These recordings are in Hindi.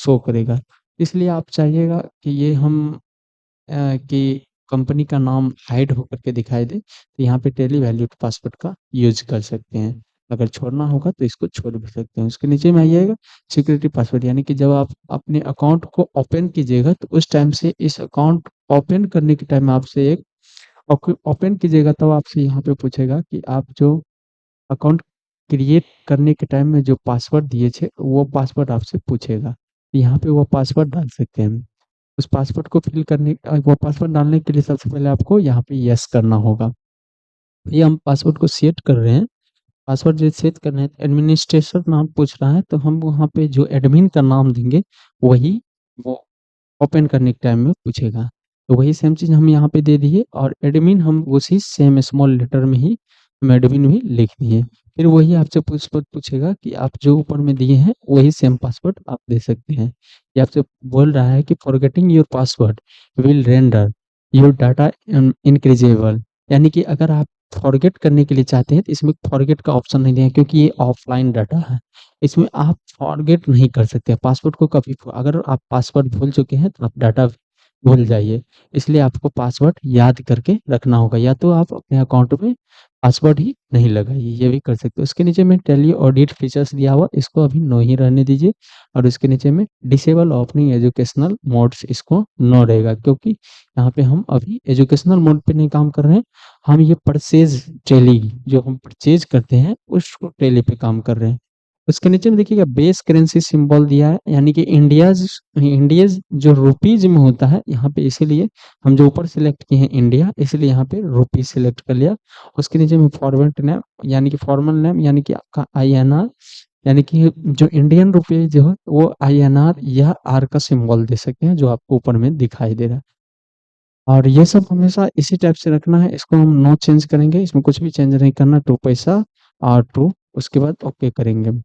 शो करेगा। इसलिए आप चाहिएगा कि ये हम कि कंपनी का नाम हाइड होकर के दिखाई दे, तो यहाँ पे टेली वैल्यूड पासवर्ड का यूज़ कर सकते हैं। अगर छोड़ना होगा तो इसको छोड़ भी सकते हैं। उसके नीचे में आइएगा सिक्योरिटी पासवर्ड, यानी कि जब आप अपने अकाउंट को ओपन कीजिएगा तो उस टाइम से इस अकाउंट ओपन करने के टाइम आपसे एक ओपन कीजिएगा तब आपसे यहाँ पे पूछेगा कि आप जो अकाउंट क्रिएट करने के टाइम में जो पासवर्ड दिए थे, वो पासवर्ड आपसे पूछेगा। यहाँ पे वो पासवर्ड डाल सकते हैं। उस पासवर्ड को वो पासवर्ड डालने के लिए सबसे पहले आपको यहाँ पे यस करना होगा। ये हम पासवर्ड को सेट कर रहे हैं। पासवर्ड जो सेट करना है, एडमिनिस्ट्रेटर नाम पूछ रहा है, तो हम वहाँ पे जो एडमिन का नाम देंगे, वही वो ओपन करने के टाइम में पूछेगा। तो वही सेम चीज़ हम यहाँ पे दे दिए और एडमिन हम उसी सेम स्मॉल लेटर में ही हम एडमिन भी लिख दिए। फिर वही आपसे पूछेगा कि आप जो ऊपर में दिए हैं, वही सेम पासवर्ड आप दे सकते हैं। ये आपसे बोल रहा है कि forgetting your password will render your data increasable, यानी कि अगर आप फॉरगेट करने के लिए चाहते हैं तो इसमें फॉरगेट का ऑप्शन नहीं दिया है, क्योंकि ये ऑफलाइन डाटा है। इसमें आप फॉरगेट नहीं कर सकते पासवर्ड को कभी। अगर आप पासवर्ड भूल चुके हैं तो आप डाटा भूल जाइए। इसलिए आपको पासवर्ड याद करके रखना होगा, या तो आप अपने अकाउंट में पासवर्ड ही नहीं लगाइए, ये भी कर सकते हो। उसके नीचे में टेली ऑडिट फीचर्स दिया हुआ, इसको अभी नो ही रहने दीजिए। और उसके नीचे में डिसेबल ओपनिंग एजुकेशनल मोड्स, इसको नो रहेगा, क्योंकि यहाँ पे हम अभी एजुकेशनल मोड पे नहीं काम कर रहे हैं। हम ये परचेज टेली जो हम परचेज करते हैं उसको टेली पे काम कर रहे हैं। उसके नीचे में देखिएगा बेस करेंसी सिंबल दिया है, यानी कि इंडियाज जो रुपीज में होता है यहाँ पे, इसीलिए हम जो ऊपर सिलेक्ट किए हैं इंडिया, इसलिए यहाँ पे रुपीज सिलेक्ट कर लिया। उसके नीचे में फॉर्मेट नेम, यानी कि फॉर्मल नेम, यानी कि आपका INR, यानी कि जो इंडियन रुपये जो है वो INR या R का सिंबल दे सकते हैं, जो आपको ऊपर में दिखाई दे रहा है। और ये सब हमेशा इसी टाइप से रखना है। इसको हम नो चेंज करेंगे, इसमें कुछ भी चेंज नहीं करना। टू पैसा और टू, उसके बाद ओके करेंगे।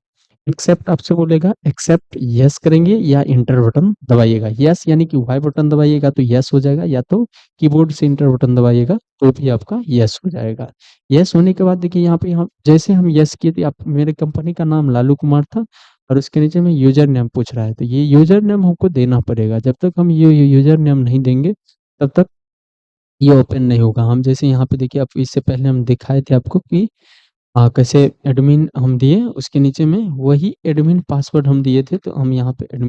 एक्सेप्ट आपसे बोलेगा, एक्सेप्ट यस करेंगे या इंटर बटन दबाइएगा। यस यानी कि वाई बटन दबाइएगा तो यस हो जाएगा, या तो कीबोर्ड से इंटर बटन दबाइएगा तो भी आपका यस हो जाएगा। यस होने के बाद देखिए यहाँ पे हम जैसे हम यस किए थे, आप मेरे कंपनी का नाम लालू कुमार था और उसके नीचे में यूजर नेम पूछ रहा है, तो ये यूजर नेम हमको देना पड़ेगा। जब तक हम ये यूजर नेम नहीं देंगे तब तक ये ओपन नहीं होगा। हम जैसे यहाँ पे देखिए, आप इससे पहले हम दिखाए थे आपको कि कैसे एडमिन हम दिए, उसके नीचे में वही एडमिन पासवर्ड हम दिए थे, तो हम यहाँ पे एडमिन